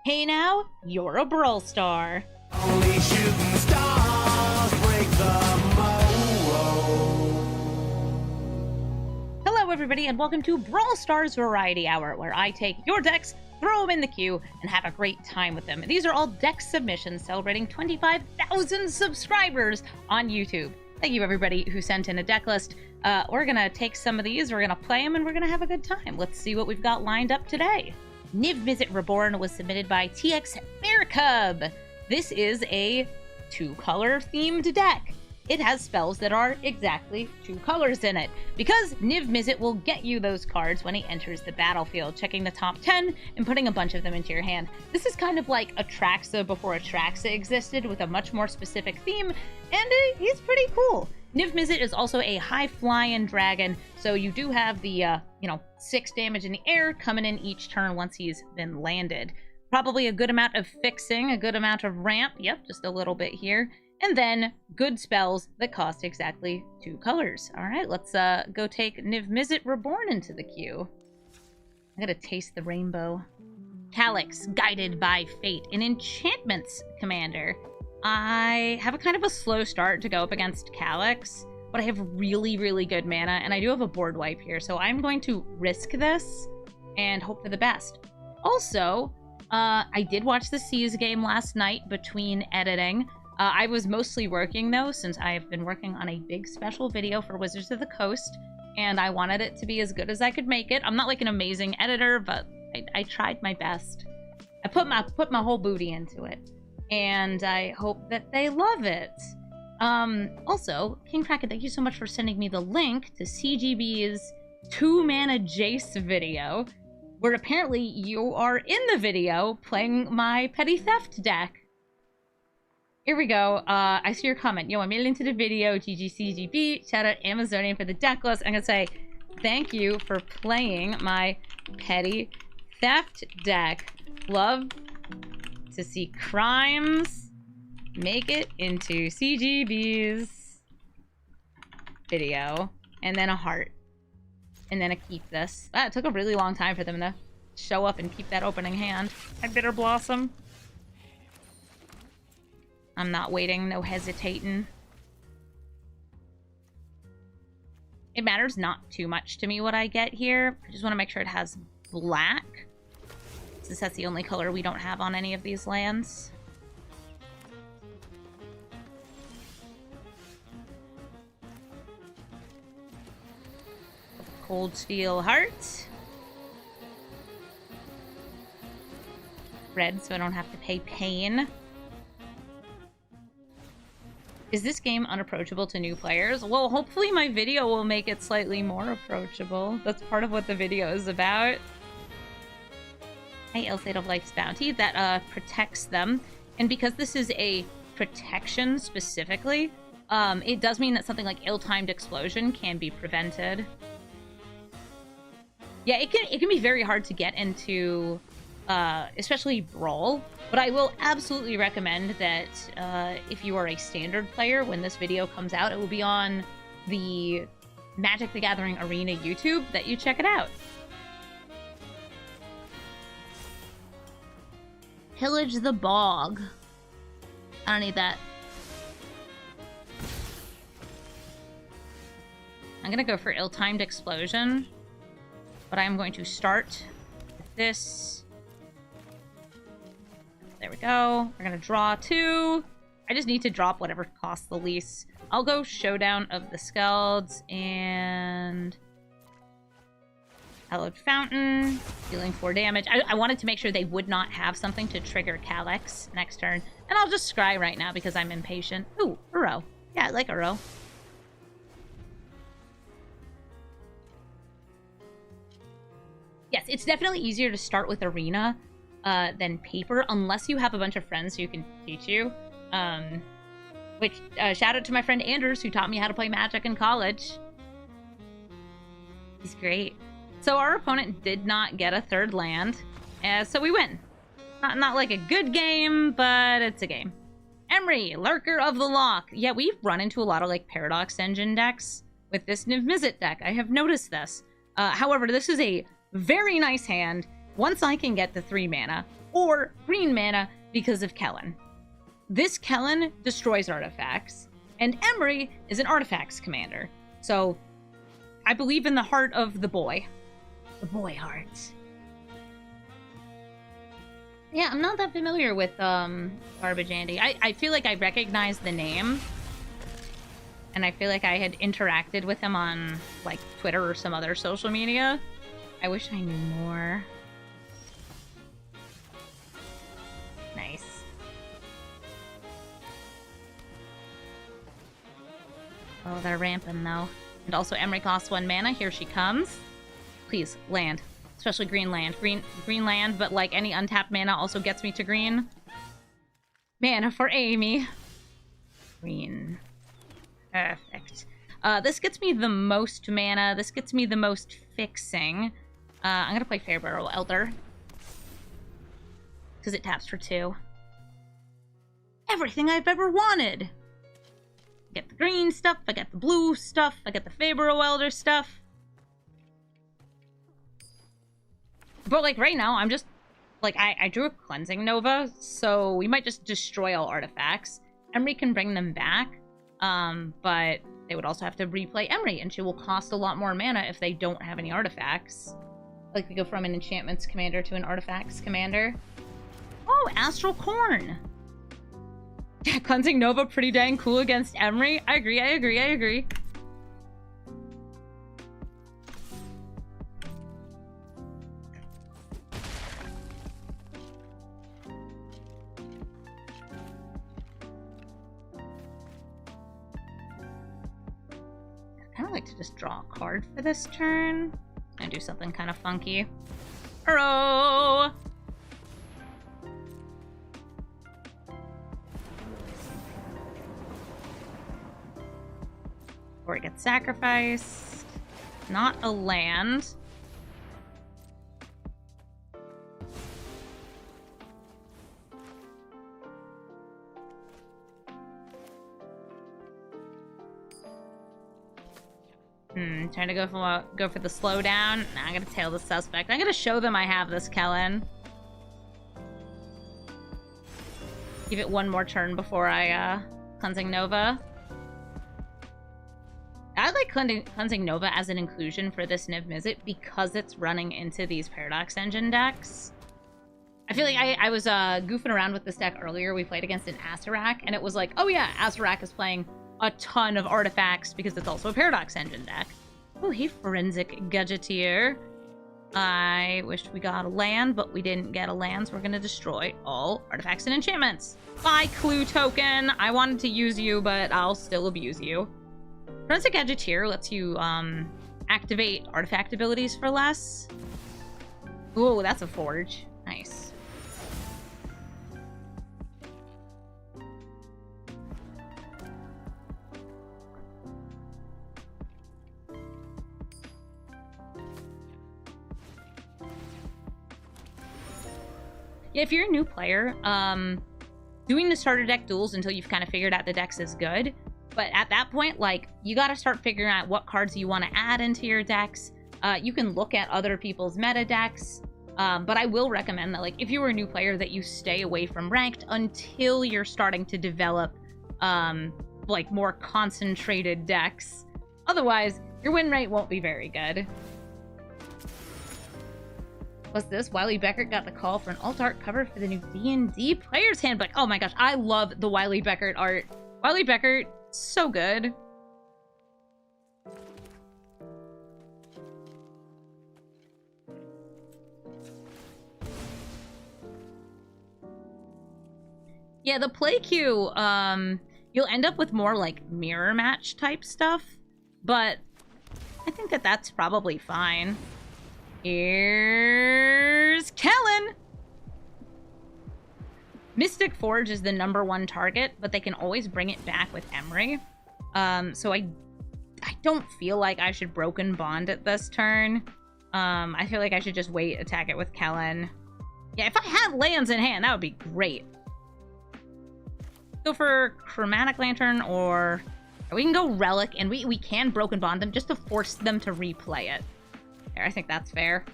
Hey now, you're a Brawl star. Only shooting stars break the mold. Hello everybody and welcome to Brawl Stars Variety Hour, where I take your decks, throw them in the queue, and have a great time with them. These are all deck submissions celebrating 25,000 subscribers on YouTube. Thank you everybody who sent in a deck list. We're gonna take some of these, we're gonna play them, and we're gonna have a good time. Let's see what we've got lined up today. Niv Mizzet Reborn was submitted by TX Bearcub. This is a two-color themed deck. It has spells that are exactly two colors in it, because Niv Mizzet will get you those cards when he enters the battlefield, checking the top 10 and putting a bunch of them into your hand. This is kind of like Atraxa before Atraxa existed, with a much more specific theme, and he's pretty cool. Niv Mizzet is also a high-flying dragon, so you do have the, 6 damage in the air coming in each turn once he's been landed. Probably a good amount of fixing, a good amount of ramp, yep, just a little bit here. And then good spells that cost exactly 2 colors. All right, let's go take Niv Mizzet Reborn into the queue. I gotta taste the rainbow. Calyx, Guided by Fate, an enchantments commander. I have a kind of a slow start to go up against Calyx, but I have really, really good mana, and I do have a board wipe here, so I'm going to risk this and hope for the best. Also, I did watch the Seas game last night between editing. I was mostly working, though, since I've been working on a big special video for Wizards of the Coast, and I wanted it to be as good as I could make it. I'm not like an amazing editor, but I tried my best. I put my whole booty into it, and I hope that they love it. Also, King Kraken, thank you so much for sending me the link to CGB's 2-mana Jace video, where apparently you are in the video playing my Petty Theft deck. Here we go. I see your comment. Yo, I'm into the video. GGCGB. Shout out Amazonian for the deck list. I'm gonna say thank you for playing my Petty Theft deck. Love to see crimes make it into CGB's video. And then a heart. And then a keep this. It took a really long time for them to show up and keep that opening hand. I Bitter Blossom. I'm not waiting, no hesitating. It matters not too much to me what I get here. I just want to make sure it has black, since that's the only color we don't have on any of these lands. Cold Steel Heart. Red, so I don't have to pay pain. Is this game unapproachable to new players? Well, hopefully my video will make it slightly more approachable. That's part of what the video is about. Ill-Fate of Life's Bounty, that protects them. And because this is a protection specifically, it does mean that something like Ill-Timed Explosion can be prevented. Yeah, it can be very hard to get into, especially Brawl, but I will absolutely recommend that if you are a standard player, when this video comes out, it will be on the Magic the Gathering Arena YouTube, that you check it out. Pillage the Bog. I don't need that. I'm gonna go for Ill-Timed Explosion, but I'm going to start with this. There we go. We're gonna draw 2. I just need to drop whatever costs the least. I'll go Showdown of the Skelds and Hallowed Fountain, dealing 4 damage. I wanted to make sure they would not have something to trigger Calyx next turn. And I'll just scry right now because I'm impatient. Ooh, Uro. Yeah, I like Uro. Yes, it's definitely easier to start with Arena than Paper, unless you have a bunch of friends who can teach you. Which, shout out to my friend Anders, who taught me how to play Magic in college. He's great. So our opponent did not get a 3rd land, so we win. Not like a good game, but it's a game. Emry, Lurker of the Lock. Yeah, we've run into a lot of like Paradox Engine decks with this Niv Mizzet deck. I have noticed this. However, this is a very nice hand. Once I can get the 3 mana, or green mana because of Kellen. This Kellen destroys artifacts, and Emry is an artifacts commander. So I believe in the heart of the boy. The boy heart. Yeah, I'm not that familiar with Garbage Andy. I feel like I recognize the name. And I feel like I had interacted with him on, like, Twitter or some other social media. I wish I knew more. Nice. Oh, they're ramping, though. And also, Emry costs 1 mana. Here she comes. Please, land. Especially green land. Green land, but, like, any untapped mana also gets me to green. Mana for Amy. Green. Perfect. This gets me the most mana. This gets me the most fixing. I'm gonna play Fairbarrow Elder. Because it taps for 2. Everything I've ever wanted! I get the green stuff, I get the blue stuff, I get the Fairbarrow Elder stuff. But, like, right now, I'm just... Like, I drew a Cleansing Nova, so we might just destroy all artifacts. Emry can bring them back. But they would also have to replay Emry, and she will cost a lot more mana if they don't have any artifacts. Like, we go from an enchantments commander to an artifacts commander. Oh, Astral Corn! Yeah, Cleansing Nova pretty dang cool against Emry. I agree, I agree, I agree. I would like to just draw a card for this turn and do something kind of funky. Hurrow! Or it gets sacrificed. Not a land. Trying to go for the slowdown. Nah, I'm gonna tail the suspect. I'm gonna show them I have this Kellen. Give it one more turn before I Cleansing Nova. I like Cleansing Nova as an inclusion for this Niv Mizzet because it's running into these Paradox Engine decks. I feel like I was goofing around with this deck earlier. We played against an Asarak, and it was like, oh yeah, Asarak is playing a ton of artifacts because it's also a Paradox Engine deck. Oh, hey, Forensic Gadgeteer. I wished we got a land, but we didn't get a land, so we're going to destroy all artifacts and enchantments. Bye, Clue Token. I wanted to use you, but I'll still abuse you. Forensic Gadgeteer lets you activate artifact abilities for less. Ooh, that's a forge. Nice. Yeah, if you're a new player, doing the starter deck duels until you've kind of figured out the decks is good. But at that point, like, you got to start figuring out what cards you want to add into your decks. You can look at other people's meta decks. But I will recommend that, like, if you were a new player, that you stay away from ranked until you're starting to develop, like, more concentrated decks. Otherwise, your win rate won't be very good. What's this? Wiley Beckert got the call for an alt art cover for the new D&D Player's Handbook. Oh my gosh, I love the Wiley Beckert art. Wiley Beckert, so good. Yeah, the play queue, you'll end up with more like mirror match type stuff, but I think that that's probably fine. Here's Kellen! Mystic Forge is the #1 target, but they can always bring it back with Emry. So I don't feel like I should Broken Bond it this turn. I feel like I should just wait, attack it with Kellen. Yeah, if I had lands in hand, that would be great. Go for Chromatic Lantern, or we can go Relic, and we can Broken Bond them just to force them to replay it. There, I think that's fair.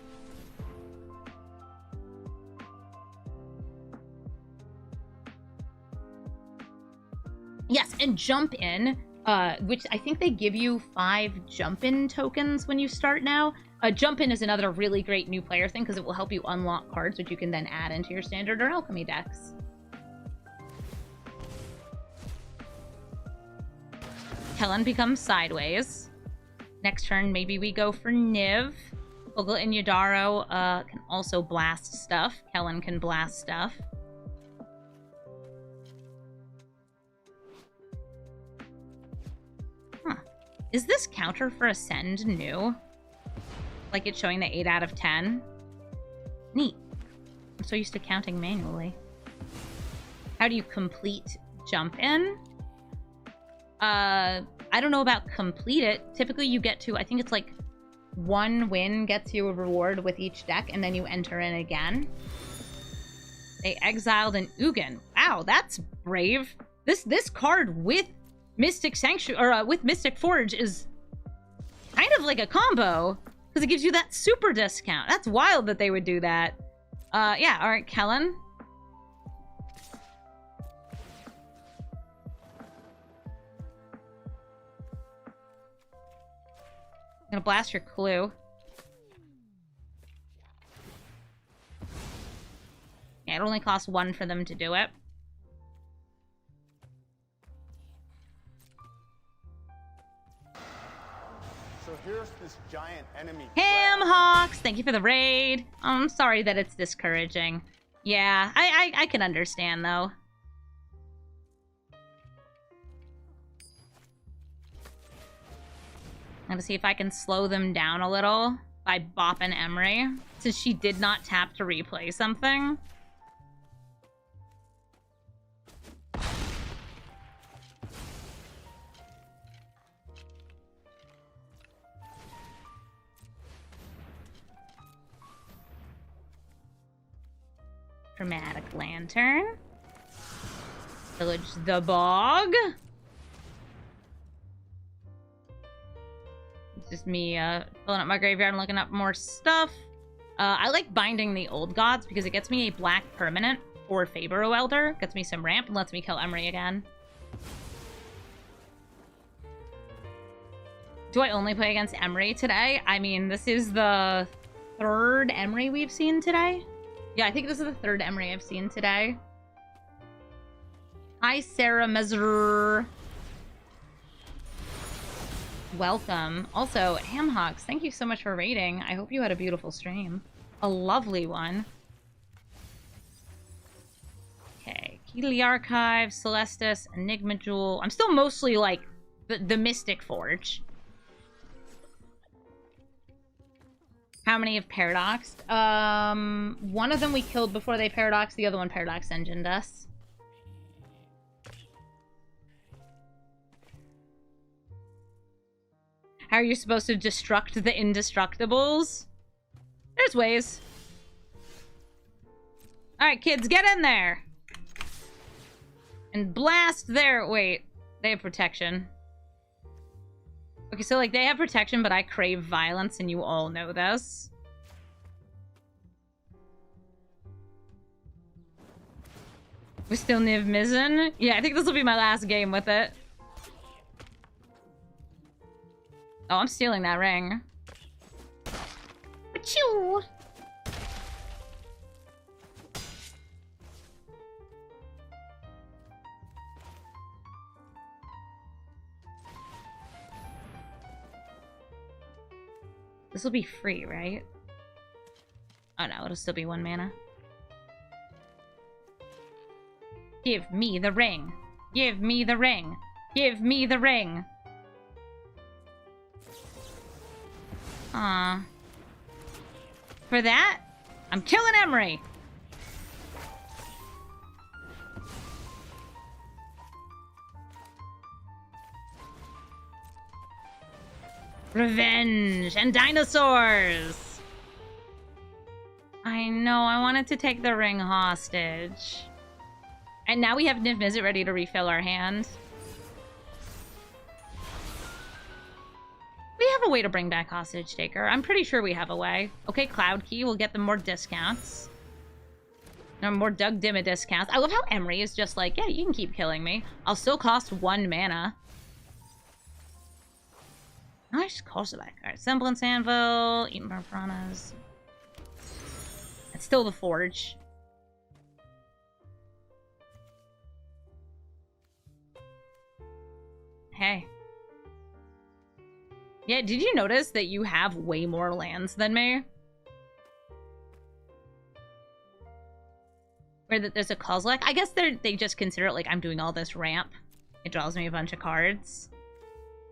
Yes, and jump in, which I think they give you 5 jump in tokens when you start now. Jump in is another really great new player thing because it will help you unlock cards, which you can then add into your standard or alchemy decks. Kellen becomes sideways. Next turn, maybe we go for Niv. Ogla and Yadaro can also blast stuff. Kellen can blast stuff. Huh. Is this counter for Ascend new? Like it's showing the 8 out of 10? Neat. I'm so used to counting manually. How do you complete jump in? I don't know about complete it. Typically you get to, I think it's like 1 win gets you a reward with each deck, and then you enter in again. They exiled an Ugin. Wow, that's brave. This card with Mystic Sanctuary, or with Mystic Forge is kind of like a combo, because it gives you that super discount. That's wild that they would do that. Yeah, alright, Kellen. Gonna blast your clue. Yeah, it only costs 1 for them to do it. So here's this giant enemy. Hawks, thank you for the raid. I'm sorry that it's discouraging. Yeah, I can understand though. I'm gonna see if I can slow them down a little by bopping Emry, since she did not tap to replay something. Dramatic Lantern. Pillage the Bog. It's just me filling up my graveyard and looking up more stuff. I like binding the old gods because it gets me a black permanent for Fabro Elder. Gets me some ramp and lets me kill Emry again. Do I only play against Emry today? I mean, this is the 3rd Emry we've seen today. Yeah, I think this is the 3rd Emry I've seen today. Hi, Sarah Mesrer. Welcome. Also, Hamhawks, thank you so much for raiding. I hope you had a beautiful stream. A lovely one. Okay, Key to the Archive, Celestis, Enigma Jewel. I'm still mostly like the Mystic Forge. How many have paradoxed? One of them we killed before they paradoxed, the other one paradox engined us. How are you supposed to destruct the indestructibles? There's ways. Alright, kids, get in there! And blast their... Wait, they have protection. Okay, so, like, they have protection, but I crave violence, and you all know this. We still Niv Mizzet? Yeah, I think this will be my last game with it. Oh, I'm stealing that ring. Achoo! This will be free, right? Oh no, it'll still be 1 mana. Give me the ring. Give me the ring. Give me the ring. Aw. For that, I'm killing Emry. Revenge and dinosaurs. I know, I wanted to take the ring hostage. And now we have Niv Mizzet ready to refill our hand. We have a way to bring back Hostage Taker. I'm pretty sure we have a way. Okay, Cloud Key will get them more discounts. No more Doug Dimma discounts. I love how Emry is just like, yeah, you can keep killing me. I'll still cost 1 mana. Nice, Kozilek. Alright, Semblance Anvil, Eaten Burn Piranhas. It's still the Forge. Hey. Yeah, did you notice that you have way more lands than me? Or that there's a Kozilek? I guess they just consider it like I'm doing all this ramp. It draws me a bunch of cards.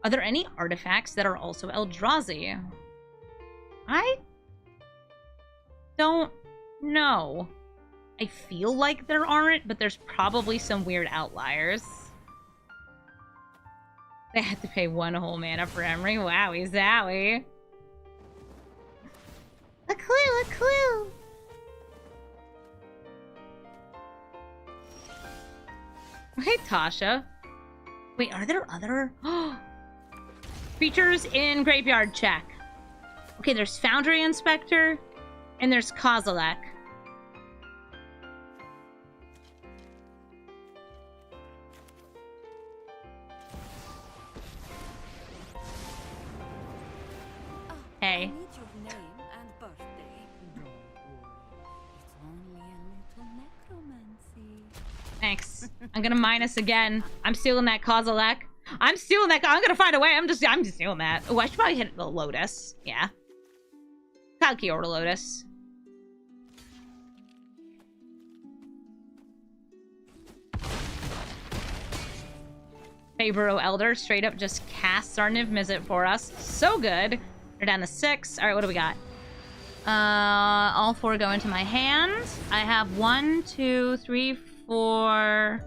Are there any artifacts that are also Eldrazi? I don't know. I feel like there aren't, but there's probably some weird outliers. They had to pay 1 whole mana for Emry. Wowie zowie. A clue, a clue. Hey, Tasha. Wait, are there other creatures in Graveyard check? Okay, there's Foundry Inspector, and there's Kozilek. Hey. I need your name and birthday. Don't worry. It's only a little necromancy. Thanks. I'm gonna minus again. I'm stealing that Kozilek. I'm stealing that. I'm gonna find a way. I'm just stealing that. Oh, I should probably hit the Lotus. Yeah. Kalki or Lotus. Fabro Elder straight up just casts our Niv Mizzet for us. So good. We're down to 6. All right, what do we got? All 4 go into my hand. I have 1, 2, 3, 4.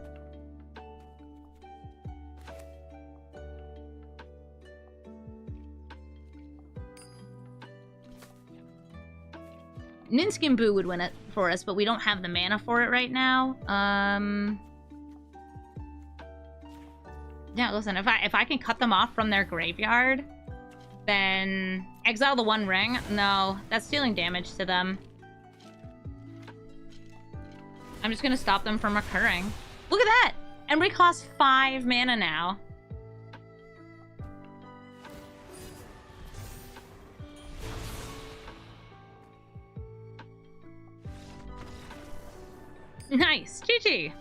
Ninskin Boo would win it for us, but we don't have the mana for it right now. Yeah, listen, if I can cut them off from their graveyard, then exile the 1 ring. No, that's dealing damage to them. I'm just gonna stop them from recurring. Look at that! Emry costs 5 mana now. Nice! GG!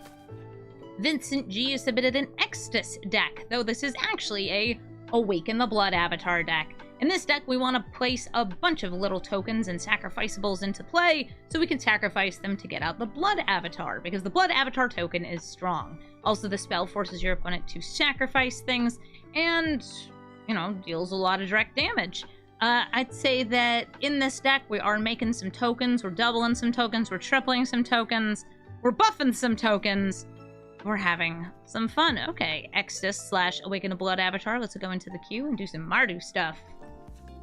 Vincent G has submitted an Extus deck, though this is actually a Awaken the Blood avatar deck. In this deck, we want to place a bunch of little tokens and sacrificeables into play, so we can sacrifice them to get out the Blood avatar, because the Blood avatar token is strong. Also, the spell forces your opponent to sacrifice things, and, you know, deals a lot of direct damage. I'd say that in this deck, we are making some tokens, we're doubling some tokens, we're tripling some tokens, we're buffing some tokens. We're having some fun. Okay, Extus / Awaken the Blood avatar. Let's go into the queue and do some Mardu stuff.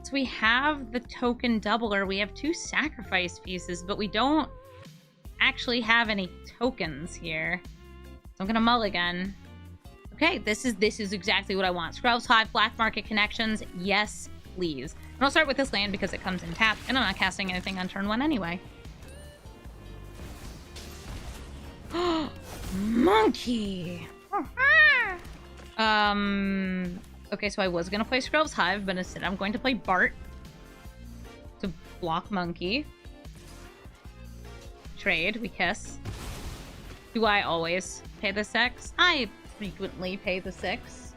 So we have the token doubler. We have 2 sacrifice pieces, but we don't actually have any tokens here. So I'm gonna mulligan. Okay, this is exactly what I want. Scrubs Hive, Black Market Connections. Yes, please. And I'll start with this land because it comes in tap, and I'm not casting anything on turn 1 anyway. Monkey! Okay, so I was gonna play Scrubs Hive, but instead I'm going to play Bart to block Monkey. Trade, we kiss. Do I always pay the 6? I frequently pay the 6.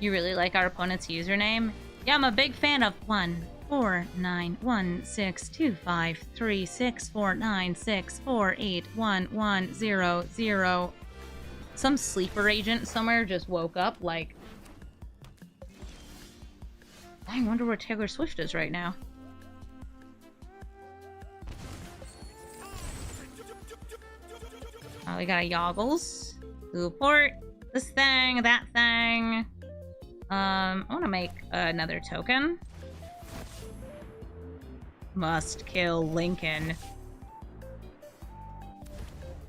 You really like our opponent's username? Yeah, I'm a big fan of 1, 4, 9, 1, 6, 2, 5, 3, 6, 4, 9, 6, 4, 8, 1, 1, 0, 0. Some sleeper agent somewhere just woke up like... I wonder where Taylor Swift is right now. Oh, we got a Yoggles. Blue port. This thing, that thing. I want to make another token. Must kill Lincoln.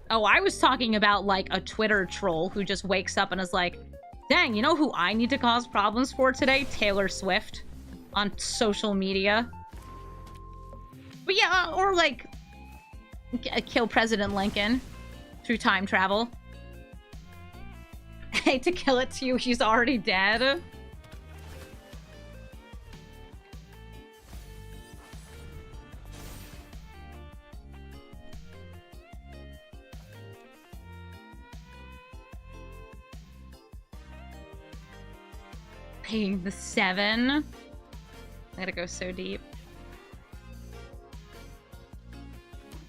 Oh, I was talking about, like, a Twitter troll who just wakes up and is like, dang, you know who I need to cause problems for today? Taylor Swift. On social media. But yeah, or, like, kill President Lincoln through time travel. I hate to kill it to you, he's already dead. Paying the 7. I gotta go so deep.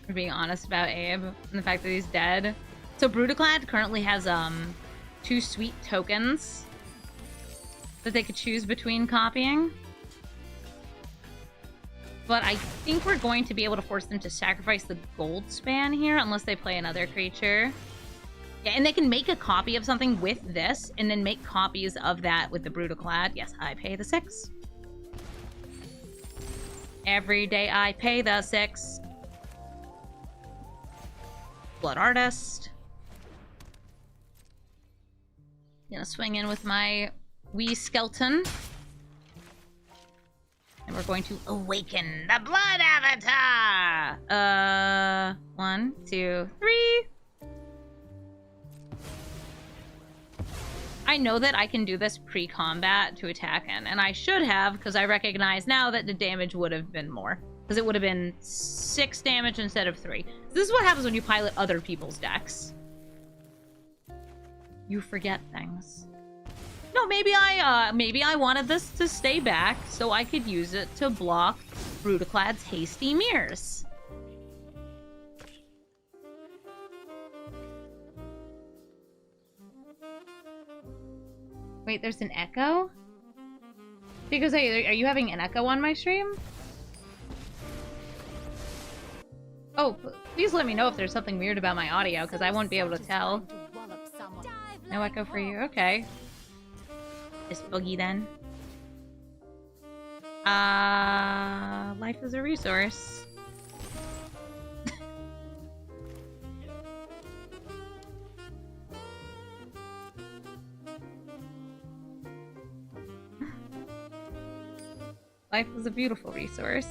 For being honest about Abe and the fact that he's dead. So Brutaclad currently has 2 sweet tokens that they could choose between copying. But I think we're going to be able to force them to sacrifice the gold span here unless they play another creature. Yeah, and they can make a copy of something with this, and then make copies of that with the Brutaclad. Yes, I pay the 6. Every day I pay the 6. Blood Artist. Gonna swing in with my wee skeleton. And we're going to awaken the Blood Avatar! 1, 2, 3... I know that I can do this pre-combat to attack in, and I should have, because I recognize now that the damage would have been more. Because it would have been 6 damage instead of 3. So this is what happens when you pilot other people's decks. You forget things. No, maybe I wanted this to stay back so I could use it to block Brutaclad's hasty mirrors. Wait, there's an echo? Because are you having an echo on my stream? Oh, please let me know if there's something weird about my audio, because I won't be able to tell. No echo for you, okay. This boogie then. Life is a resource. Life is a beautiful resource.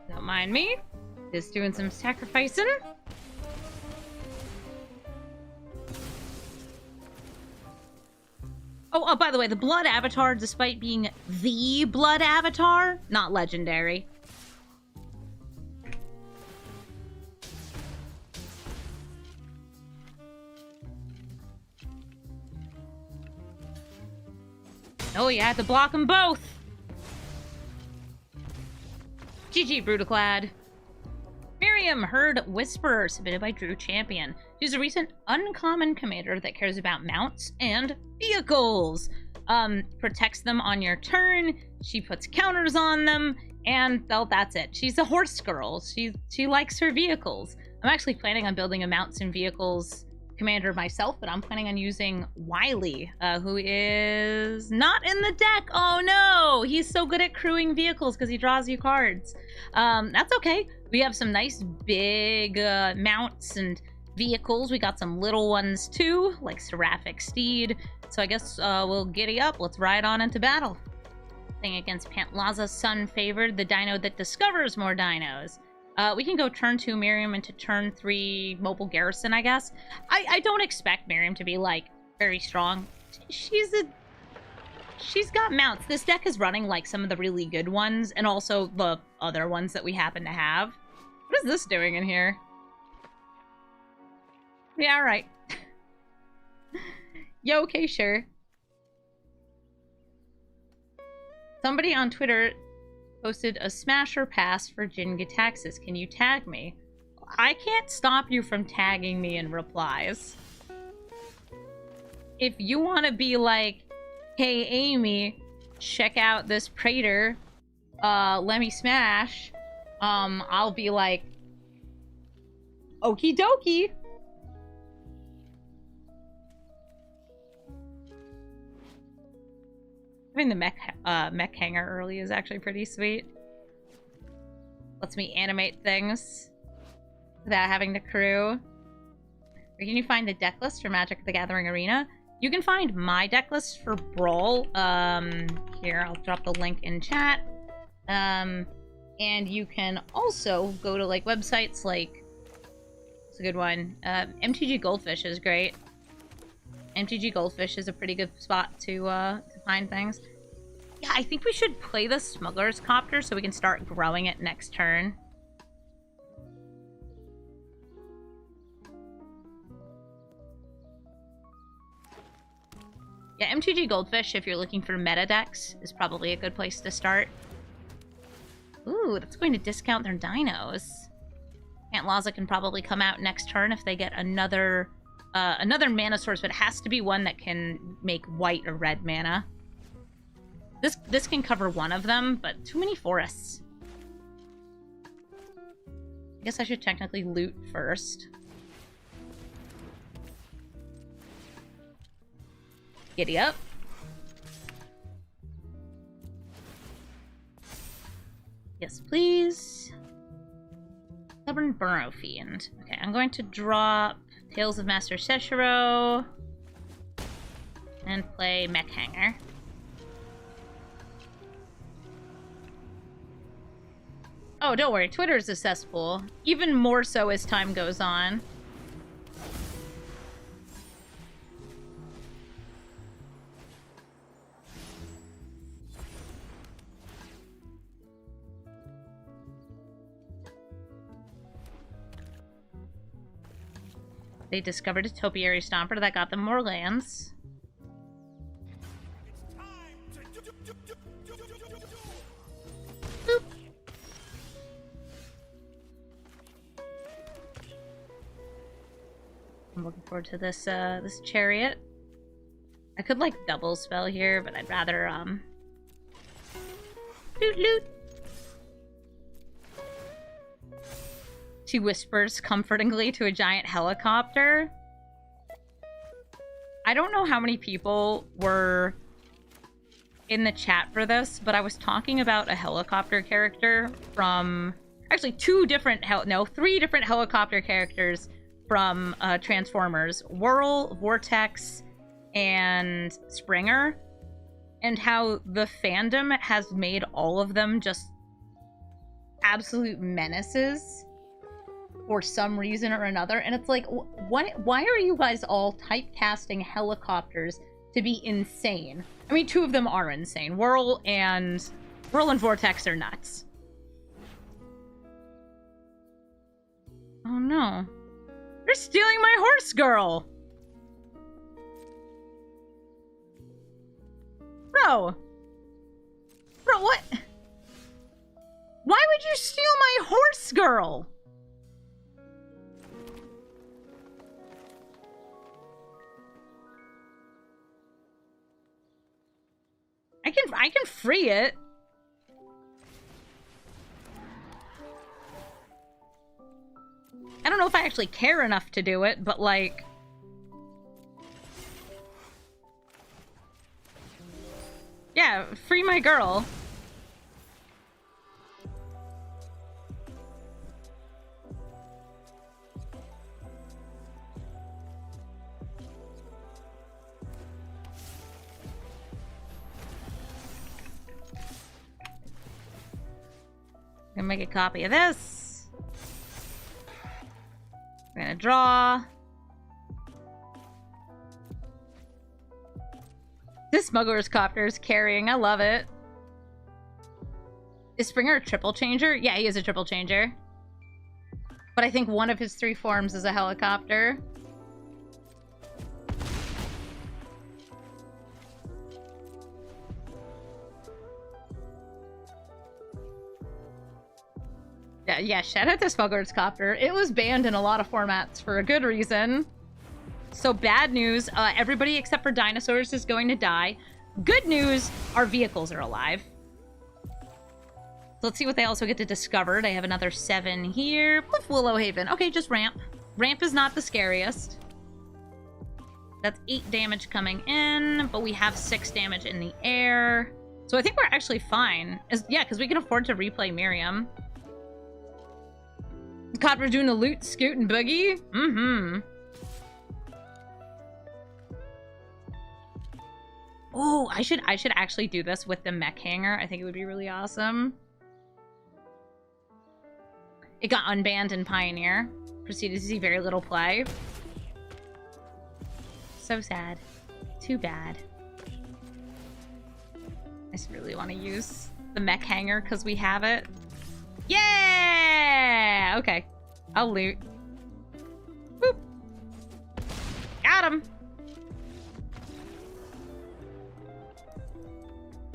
Don't mind me. Just doing some sacrificing. Oh, by the way, the Blood Avatar, despite being the Blood Avatar, not legendary. Oh, you had to block them both. GG, Brutaclad. Miriam, Herd Whisperer, submitted by Drew Champion. She's a recent uncommon commander that cares about mounts and vehicles. Protects them on your turn, she puts counters on them, and well, that's it. She's a horse girl. She likes her vehicles. I'm actually planning on building a mounts and vehicles commander myself, but I'm planning on using Wiley, who is not in the deck. Oh no! He's so good at crewing vehicles because he draws you cards. That's okay. We have some nice big mounts and vehicles. We got some little ones too, like Seraphic Steed. So I guess we'll giddy up. Let's ride on into battle. Playing against Pantlaza, Sun Favored, the dino that discovers more dinos. We can go turn 2 Miriam into turn 3 Mobile Garrison, I guess. I don't expect Miriam to be, like, very strong. She's got mounts. This deck is running, like, some of the really good ones, and also the other ones that we happen to have. What is this doing in here? Yeah, alright. Yeah, okay, sure. Somebody on Twitter posted a smasher pass for Jin Gitaxis. Can you tag me? I can't stop you from tagging me in replies. If you want to be like, hey Amy, check out this Praetor, let me smash, I'll be like, okie dokie. Having the mech hanger early is actually pretty sweet. Lets me animate things without having to crew. Where can you find the deck list for Magic the Gathering Arena? You can find my deck list for Brawl. Here, I'll drop the link in chat. And you can also go to like websites like, it's a good one. MTG Goldfish is great. MTG Goldfish is a pretty good spot to find things. Yeah, I think we should play the Smuggler's Copter so we can start growing it next turn. Yeah, MTG Goldfish, if you're looking for meta decks, is probably a good place to start. Ooh, that's going to discount their dinos. Aunt Laza can probably come out next turn if they get another mana source, but it has to be one that can make white or red mana. This can cover one of them, but too many forests. I guess I should technically loot first. Giddy up. Yes, please. Stubborn Burrow Fiend. Okay, I'm going to drop Tales of Master Seshiro and play Mech Hanger. Oh, don't worry. Twitter is a cesspool. Even more so as time goes on. They discovered a Topiary Stomper that got them more lands. Boop. I'm looking forward to this this chariot. I could like double spell here, but I'd rather loot loot. She whispers comfortingly to a giant helicopter. I don't know how many people were in the chat for this, but I was talking about a helicopter character from... Actually, three different helicopter characters from Transformers. Whirl, Vortex, and Springer. And how the fandom has made all of them just absolute menaces for some reason or another. And it's like, why are you guys all typecasting helicopters to be insane? I mean, two of them are insane. Whirl and Vortex are nuts. Oh no. They're stealing my horse girl! Bro, what? Why would you steal my horse girl? I can free it. I don't know if I actually care enough to do it, but like... Yeah, free my girl. I'm gonna make a copy of this. I'm gonna draw. This Smuggler's Copter is carrying. I love it. Is Springer a triple changer? Yeah, he is a triple changer. But I think one of his 3 forms is a helicopter. Yeah, shout out to Smuggler's Copter. It was banned in a lot of formats for a good reason. So bad news, everybody except for dinosaurs is going to die. Good news, our vehicles are alive. So let's see what they also get to discover. They have another 7 here. Poof, Willow Haven. Okay, just ramp. Ramp is not the scariest. That's 8 damage coming in, but we have 6 damage in the air. So I think we're actually fine. Yeah, because we can afford to replay Miriam. Copper's doing the loot, scoot, and boogie. Mm-hmm. Oh, I should actually do this with the mech hanger. I think it would be really awesome. It got unbanned in Pioneer. Proceeded to see very little play. So sad. Too bad. I just really want to use the mech hanger because we have it. Yeah! Okay. I'll loot. Boop. Got him.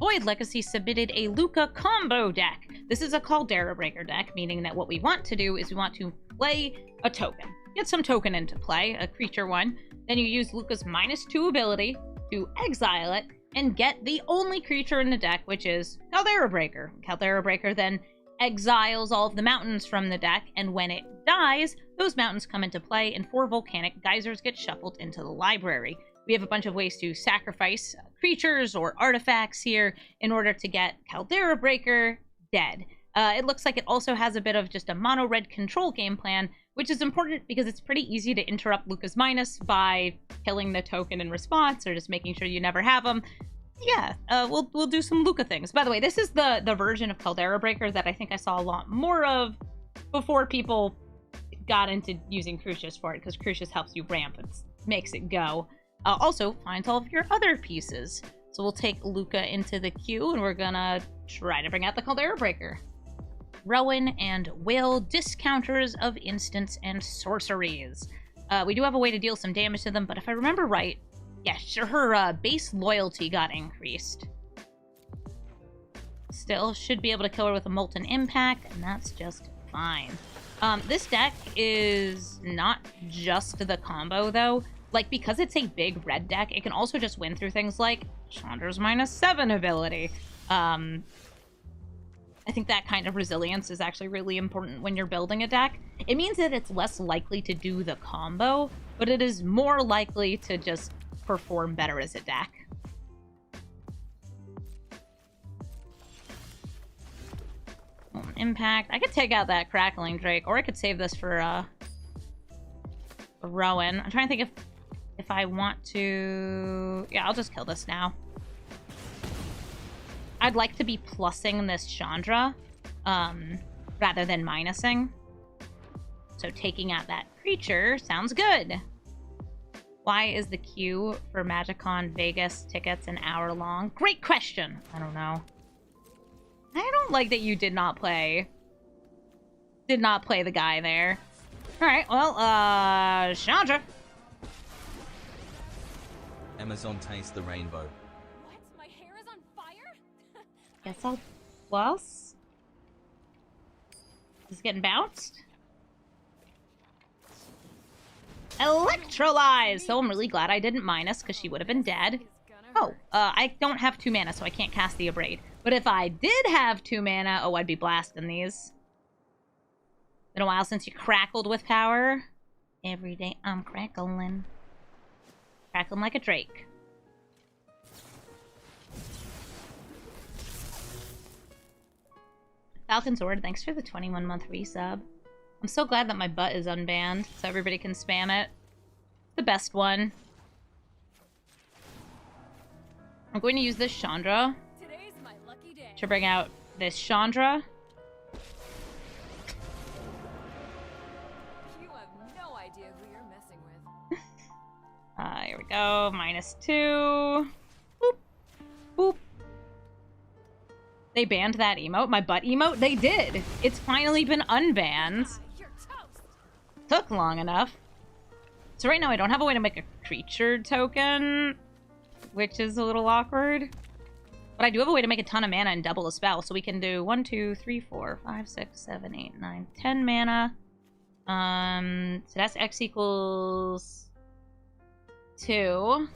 Void Legacy submitted a Luca combo deck. This is a Caldera Breaker deck, meaning that what we want to do is we want to play a token. Get some token into play, a creature one. Then you use Luca's -2 ability to exile it and get the only creature in the deck, which is Caldera Breaker. Caldera Breaker then exiles all of the mountains from the deck, and when it dies, those mountains come into play and 4 volcanic geysers get shuffled into the library. We have a bunch of ways to sacrifice creatures or artifacts here in order to get Caldera Breaker dead. It looks like it also has a bit of just a mono-red control game plan, which is important because it's pretty easy to interrupt Luca's minus by killing the token in response or just making sure you never have them. Yeah, we'll do some Luca things. By the way, this is the version of Caldera Breaker that I think I saw a lot more of before people got into using Crucius for it, because Crucius helps you ramp. It makes it go. Also, finds all of your other pieces. So we'll take Luca into the queue, and we're gonna try to bring out the Caldera Breaker. Rowan and Will, discounters of instants and sorceries. We do have a way to deal some damage to them, but if I remember right, yeah, sure, her base loyalty got increased. Still, should be able to kill her with a Molten Impact, and that's just fine. This deck is not just the combo, though. Like, because it's a big red deck, it can also just win through things like Chandra's -7 ability. I think that kind of resilience is actually really important when you're building a deck. It means that it's less likely to do the combo, but it is more likely to just perform better as a deck. Impact. I could take out that Crackling Drake, or I could save this for Rowan. I'm trying to think if I want to... Yeah, I'll just kill this now. I'd like to be plussing this Chandra, rather than minusing. So taking out that creature sounds good. Why is the queue for MagicCon Vegas tickets an hour long? Great question! I don't know. I don't like that you did not play the guy there. Alright, well, Chandra. Amazon taste the rainbow. What? My hair is on fire? Guess I'll plus. Is it getting bounced? Electrolyze! So I'm really glad I didn't minus, because she would have been dead. Oh, I don't have 2 mana, so I can't cast the Abrade. But if I did have 2 mana, oh, I'd be blasting these. Been a while since you crackled with power. Every day I'm crackling. Crackling like a drake. Falcon Sword, thanks for the 21-month resub. I'm so glad that my butt is unbanned, so everybody can spam it. The best one. I'm going to use this Chandra Today's my lucky day. to bring out this Chandra. You have no idea who you're messing with. Here we go. -2. Boop. Boop. They banned that emote? My butt emote? They did! It's finally been unbanned. You're toast. Took long enough. So right now I don't have a way to make a creature token, which is a little awkward. But I do have a way to make a ton of mana and double a spell. So we can do 1, 2, 3, 4, 5, 6, 7, 8, 9, 10 mana. So that's X equals 2.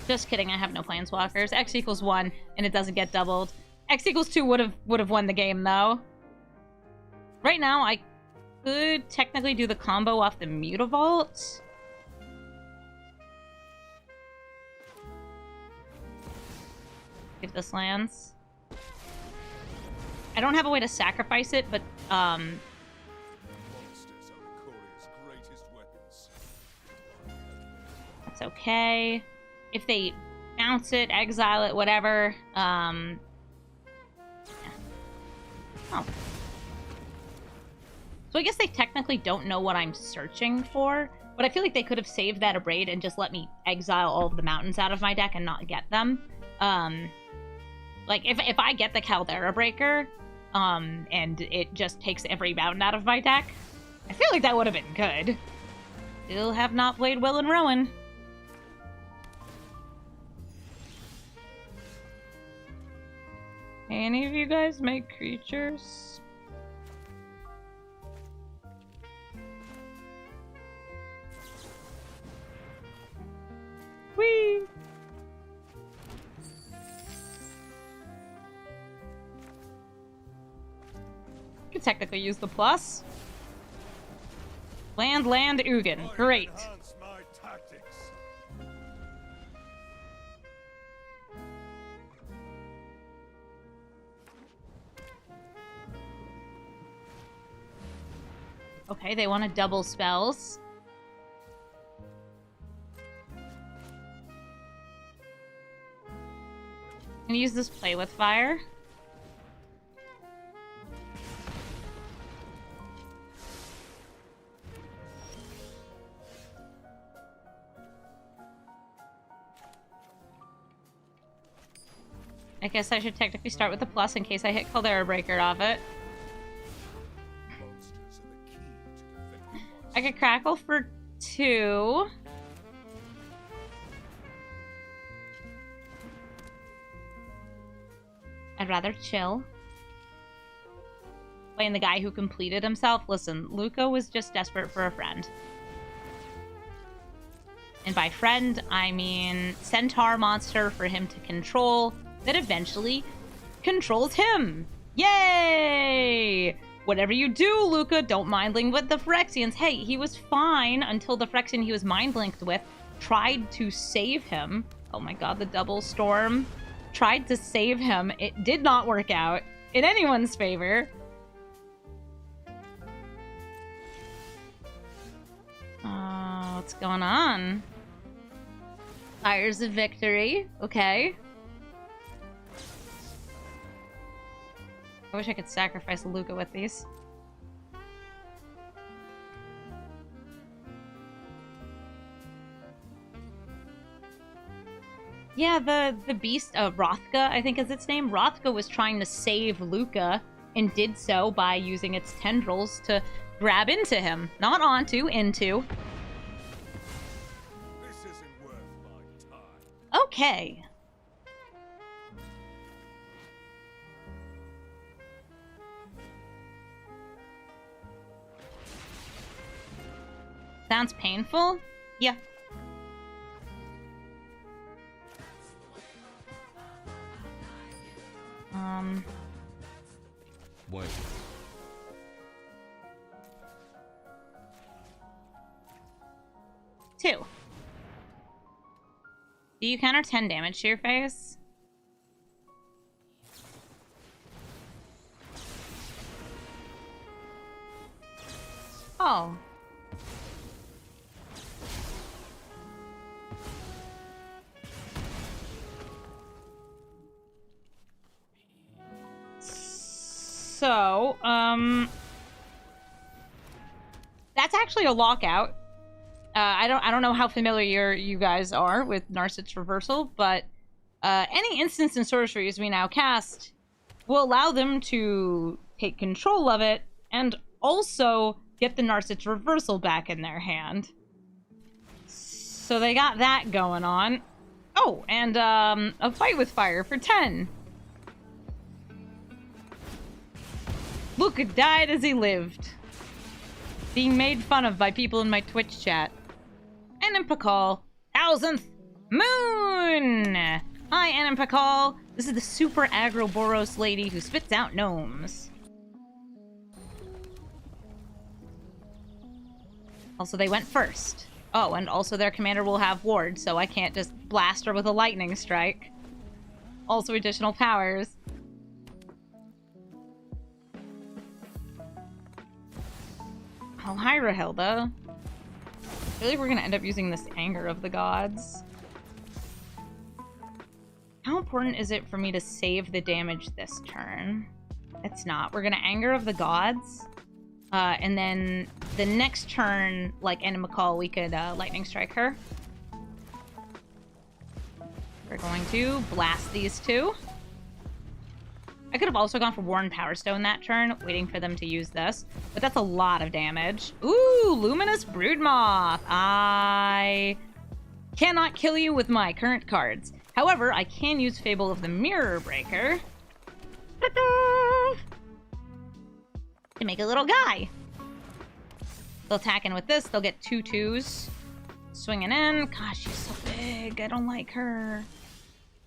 Just kidding, I have no planeswalkers. X equals 1, and it doesn't get doubled. X equals 2 would have won the game, though. Right now, I could technically do the combo off the Mutavault. If this lands. I don't have a way to sacrifice it, but, Monsters are Ikora's greatest weapons. that's okay. If they bounce it, exile it, whatever, yeah. Oh. So I guess they technically don't know what I'm searching for, but I feel like they could have saved that Abrade and just let me exile all of the mountains out of my deck and not get them. Like, if I get the Caldera Breaker, and it just takes every mountain out of my deck, I feel like that would have been good. Still have not played Will and Rowan. Any of you guys make creatures? Whee! Could technically use the plus. Land, Ugin. Great. Enhance my tactics. Okay, they want to double spells. I'm gonna use this play with fire. I guess I should technically start with the plus in case I hit Caldera Breaker off it. Monsters are the key to effective I could crackle for 2. I'd rather chill. Playing the guy who completed himself. Listen, Luca was just desperate for a friend. And by friend, I mean centaur monster for him to control that eventually controls him. Yay! Whatever you do, Luca, don't mind link with the Phyrexians. Hey, he was fine until the Phyrexian he was mind linked with tried to save him. Oh my god, the double storm. Tried to save him. It did not work out in anyone's favor. What's going on? Fires of Victory. Okay. I wish I could sacrifice Luca with these. Yeah, the beast, Rothka, I think is its name. Rothka was trying to save Luca and did so by using its tendrils to grab into him. Not onto, into. This isn't worth my time. Okay. Sounds painful? Yeah. Wait. Two. Do you counter 10 damage to your face? Oh. So, that's actually a lockout. I don't know how familiar you guys are with Narset's Reversal, but any instance and sorceries we now cast will allow them to take control of it and also get the Narset's Reversal back in their hand. So they got that going on. Oh, and a fight with fire for 10. Luca died as he lived. Being made fun of by people in my Twitch chat. And in Pakal, 1000th Moon! Hi, Anna Pakal. This is the super aggro Boros lady who spits out gnomes. Also, they went first. Oh, and also their commander will have ward, so I can't just blast her with a lightning strike. Also additional powers. Oh, hi, Rahilda. I feel like we're gonna end up using this Anger of the Gods. How important is it for me to save the damage this turn? It's not. We're gonna Anger of the Gods. And then the next turn, like Anna McCall, we could Lightning Strike her. We're going to blast these two. I could have also gone for Warren Power Stone that turn, waiting for them to use this. But that's a lot of damage. Ooh, Luminous Broodmoth. I cannot kill you with my current cards. However, I can use Fable of the Mirror Breaker to make a little guy. They'll attack in with this. They'll get 2/2s. Swinging in. Gosh, she's so big. I don't like her.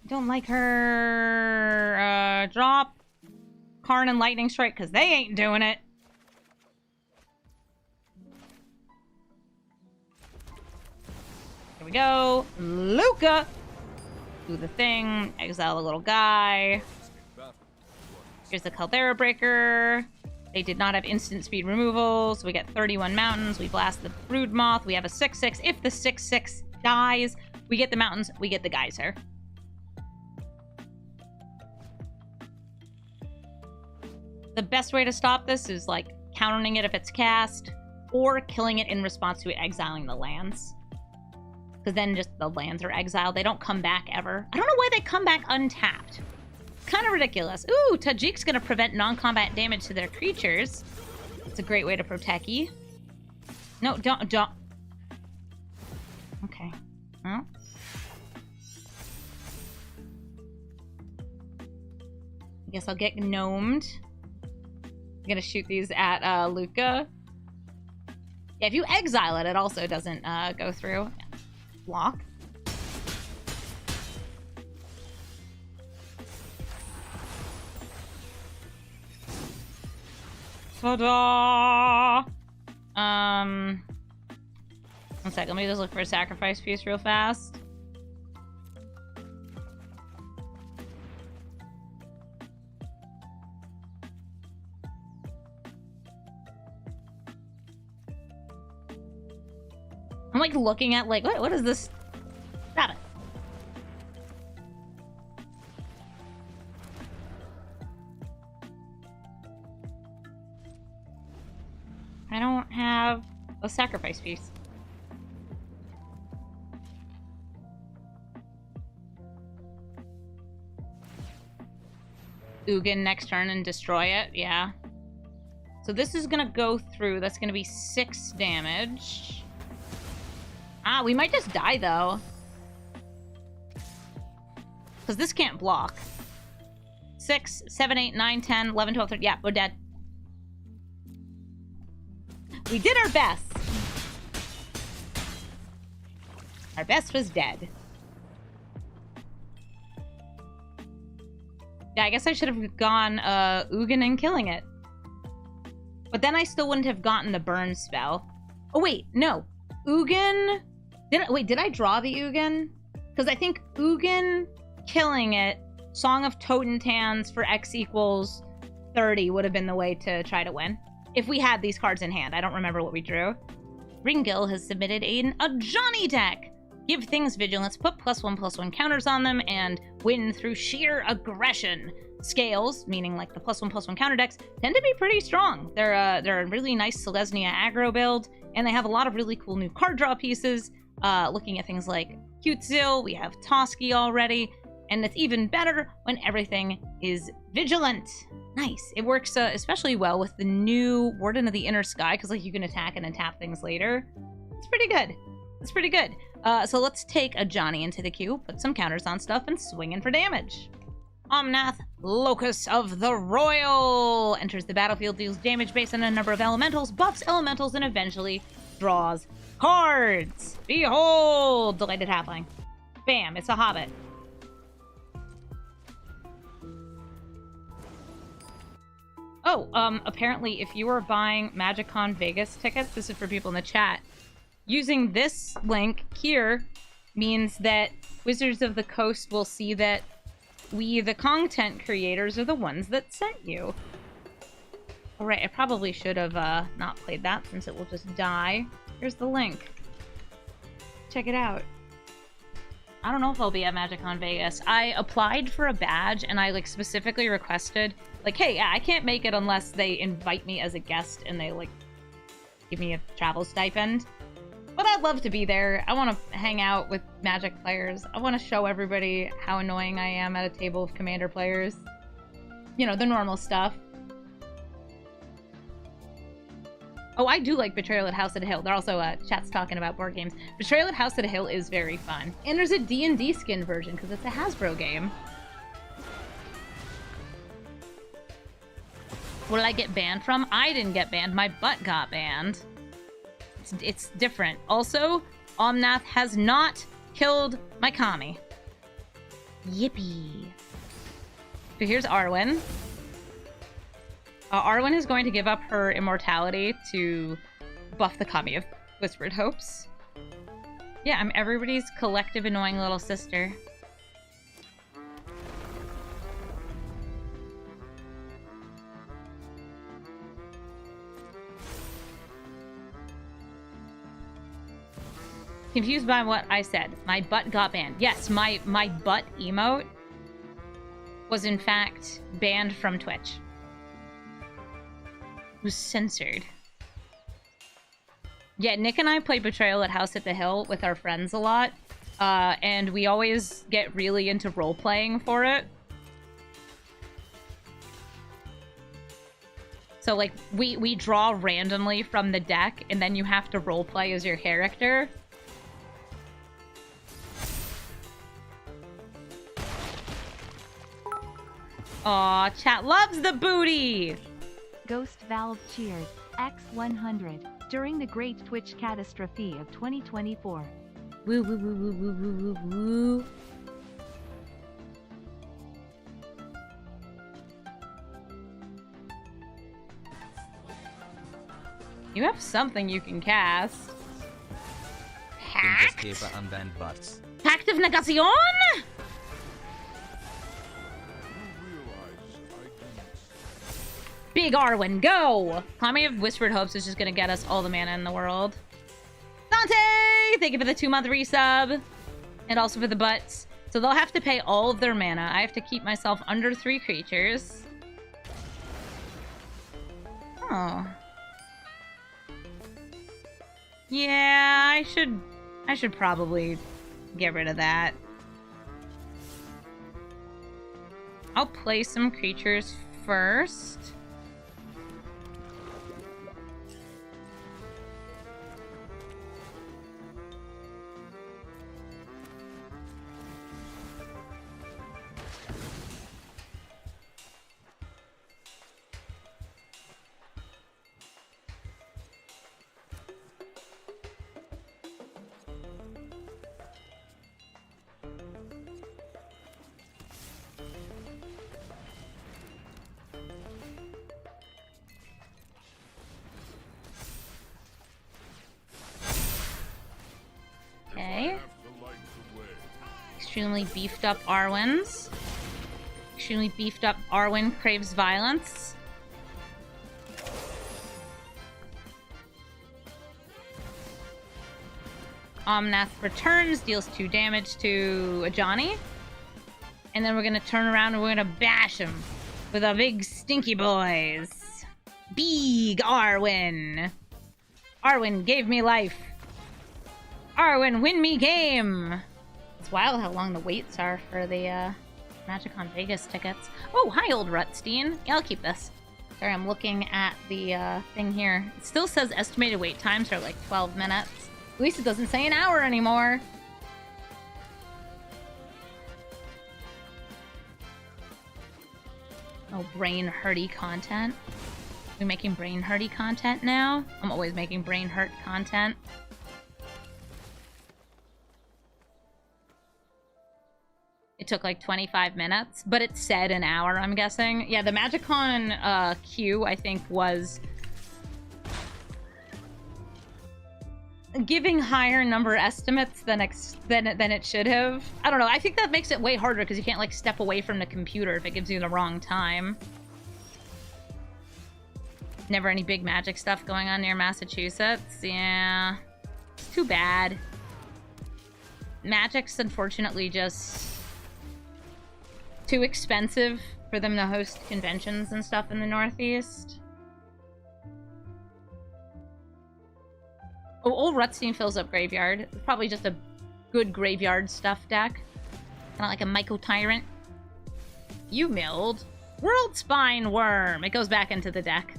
I don't like her. Drop Karn and Lightning Strike because they ain't doing it. Here we go. Luca. Do the thing. Exile a little guy. Here's the Caldera Breaker. They did not have instant speed removal, so we get 31 mountains. We blast the Broodmoth. We have a 6/6. If the 6/6 dies, we get the mountains. We get the geyser. The best way to stop this is like countering it if it's cast, or killing it in response to it exiling the lands. Because then just the lands are exiled. They don't come back ever. I don't know why they come back untapped. Kind of ridiculous. Ooh, Tajik's gonna prevent non-combat damage to their creatures. It's a great way to protect you. No, don't. Okay. Well. I guess I'll get gnomed. I'm gonna shoot these at Luca. Yeah, if you exile it, it also doesn't go through. Yeah. Block. Ta-da! One sec, let me just look for a sacrifice piece real fast. I'm like looking at like, what is this? Stop it. I don't have a sacrifice piece. Ugin next turn and destroy it, yeah. So this is gonna go through. That's gonna be 6 damage. Ah, we might just die though. Because this can't block. 6, 7, 8, 9, 10, 11, 12, 13. Yeah, we're dead. We did our best. Our best was dead. Yeah, I guess I should have gone Ugin and killing it. But then I still wouldn't have gotten the burn spell. Oh wait, no. Ugin... Did I draw the Ugin? Because I think Ugin killing it, Song of Totentans for X equals 30 would have been the way to try to win. If we had these cards in hand. I don't remember what we drew. Ringgill has submitted an Ajani deck. Give things vigilance, put +1/+1 counters on them, and win through sheer aggression. Scales, meaning like the +1/+1 counter decks, tend to be pretty strong. They're a really nice Selesnya aggro build, and they have a lot of really cool new card draw pieces. Looking at things like Cutezil, we have Toski already, and it's even better when everything is vigilant. Nice. It works especially well with the new Warden of the Inner Sky, because like you can attack and then tap things later. It's pretty good. It's pretty good. So let's take Ajani into the queue, put some counters on stuff, and swing in for damage. Omnath, Locus of the Royal, enters the battlefield, deals damage based on a number of elementals, buffs elementals, and eventually draws cards. Behold, Delighted Halfling. Bam, it's a Hobbit. Oh, apparently if you are buying MagicCon Vegas tickets, this is for people in the chat, using this link here means that Wizards of the Coast will see that We, the content creators, are the ones that sent you. Alright, I probably should have not played that since it will just die. Here's the link. Check it out. I don't know if I'll be at MagicCon Vegas. I applied for a badge and I like specifically requested, like, hey, yeah, I can't make it unless they invite me as a guest and they like give me a travel stipend. But I'd love to be there. I want to hang out with Magic players. I want to show everybody how annoying I am at a table of Commander players. You know, the normal stuff. Oh, I do like Betrayal at House at a Hill. They're also, chat's talking about board games. Betrayal at House at a Hill is very fun. And there's a D&D skin version, because it's a Hasbro game. What did I get banned from? I didn't get banned. My butt got banned. It's different. Also, Omnath has not killed my Kami. Yippee. So here's Arwen. Arwen is going to give up her immortality to buff the Kami of Whispered Hopes. Yeah, I'm everybody's collective annoying little sister. Confused by what I said. My butt got banned. Yes, my butt emote was in fact banned from Twitch. It was censored. Yeah, Nick and I play Betrayal at House at the Hill with our friends a lot. And we always get really into role-playing for it. So, like, we draw randomly from the deck, and then you have to roleplay as your character. Aw, chat loves the booty! Ghost Valve cheers, X100, during the Great Twitch Catastrophe of 2024. Woo woo woo woo woo woo woo woo. You have something you can cast. Pact? Just here for unbanned butts. Pact of Negation? Big Arwen, go! Kami of Whispered Hopes is just gonna get us all the mana in the world. Dante! Thank you for the 2-month resub. And also for the butts. So they'll have to pay all of their mana. I have to keep myself under 3 creatures. Oh. Yeah, I should probably get rid of that. I'll play some creatures first. Okay. Extremely beefed up Arwens. Extremely beefed up Arwen craves violence. Omnath returns, deals 2 damage to Ajani. And then we're gonna turn around and we're gonna bash him with our big stinky boys. Big Arwen. Arwen gave me life. Arwen, win me game! It's wild how long the waits are for the MagicCon Vegas tickets. Oh, hi, old Rutstein. Yeah, I'll keep this. Sorry, I'm looking at the thing here. It still says estimated wait times are like 12 minutes. At least it doesn't say an hour anymore. Oh, brain-hurty content. Are we making brain-hurty content now? I'm always making brain-hurt content. It took like 25 minutes, but it said an hour, I'm guessing. Yeah, the MagicCon queue, I think, was giving higher number estimates than it should have. I don't know. I think that makes it way harder because you can't like step away from the computer if it gives you the wrong time. Never any big magic stuff going on near Massachusetts. Yeah. It's too bad. Magic's unfortunately just too expensive for them to host conventions and stuff in the Northeast. Oh, old Rutstein fills up Graveyard. It's probably just a good Graveyard stuff deck. Kind of like a Myco Tyrant. You milled. World Spine Worm. It goes back into the deck.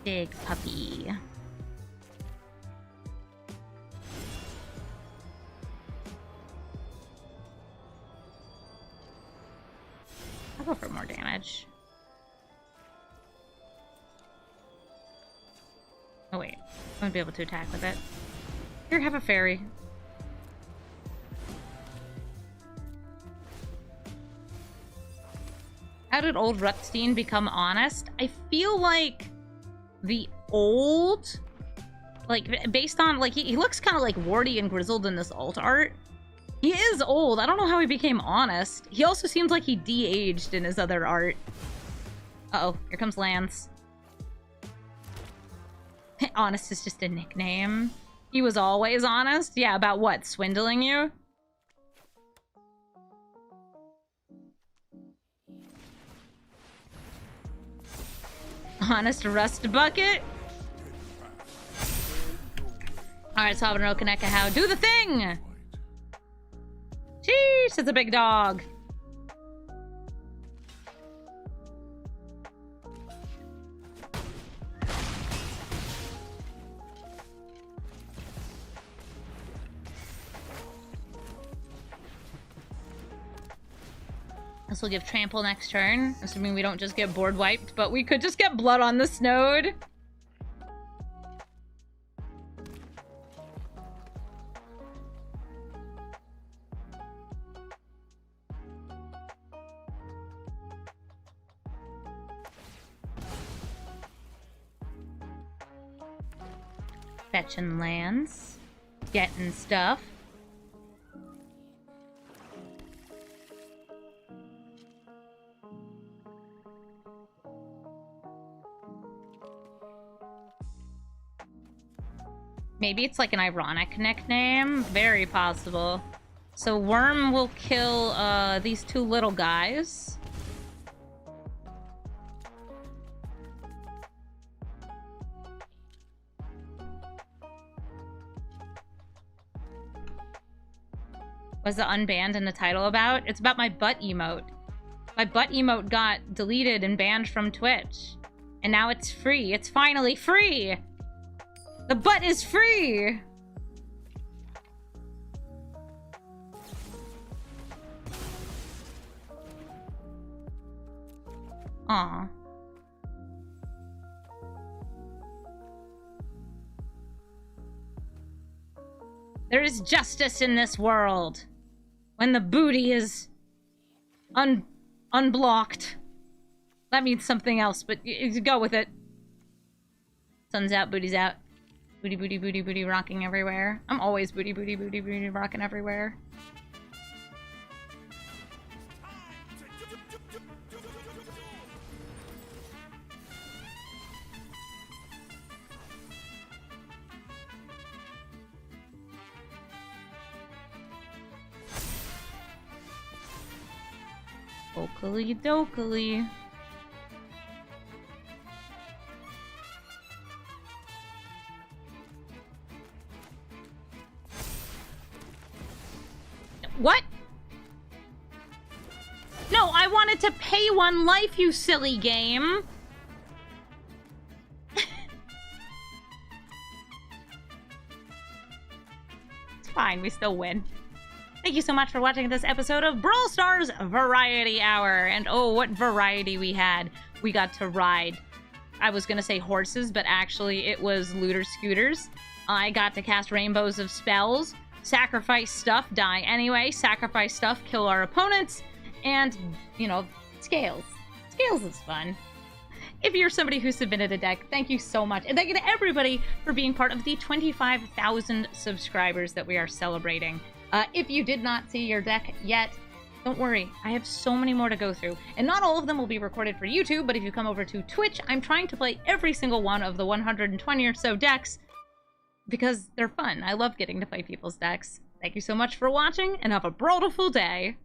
Big puppy. I'll go for more damage. Oh wait, I won't be able to attack with it. Here, have a fairy. How did old Rutstein become honest? I feel like the old, like, based on, like, he looks kind of like warty and grizzled in this alt art. He is old. I don't know how he became honest. He also seems like he de-aged in his other art. Uh-oh, here comes Lance. Honest is just a nickname. He was always honest? Yeah, about what? Swindling you? Honest Rust Bucket? Alright, Salvador Kaneka, how? Do the thing! Sheesh, it's a big dog. This will give trample next turn, assuming we don't just get board wiped, but we could just get blood on the snowed. Fetching lands, getting stuff. Maybe it's like an ironic nickname. Very possible. So Worm will kill these two little guys. What's the unbanned in the title about? It's about my butt emote. My butt emote got deleted and banned from Twitch. And now it's free. It's finally free! The butt is free! Aw. There is justice in this world. When the booty is unblocked. That means something else, but go with it. Sun's out, booty's out. Booty, booty, booty, booty, rocking everywhere. I'm always booty, booty, booty, booty, rocking everywhere. Okily dokily. What? No, I wanted to pay 1 life, you silly game. It's fine, we still win. Thank you so much for watching this episode of Brawl Stars Variety Hour. And oh, what variety we had. We got to ride. I was going to say horses, but actually it was looter scooters. I got to cast rainbows of spells, sacrifice stuff, die anyway, sacrifice stuff, kill our opponents, and, you know, scales. Scales is fun. If you're somebody who submitted a deck, thank you so much. And thank you to everybody for being part of the 25,000 subscribers that we are celebrating. If you did not see your deck yet, don't worry. I have so many more to go through. And not all of them will be recorded for YouTube, but if you come over to Twitch, I'm trying to play every single one of the 120 or so decks because they're fun. I love getting to play people's decks. Thank you so much for watching, and have a brawlful day.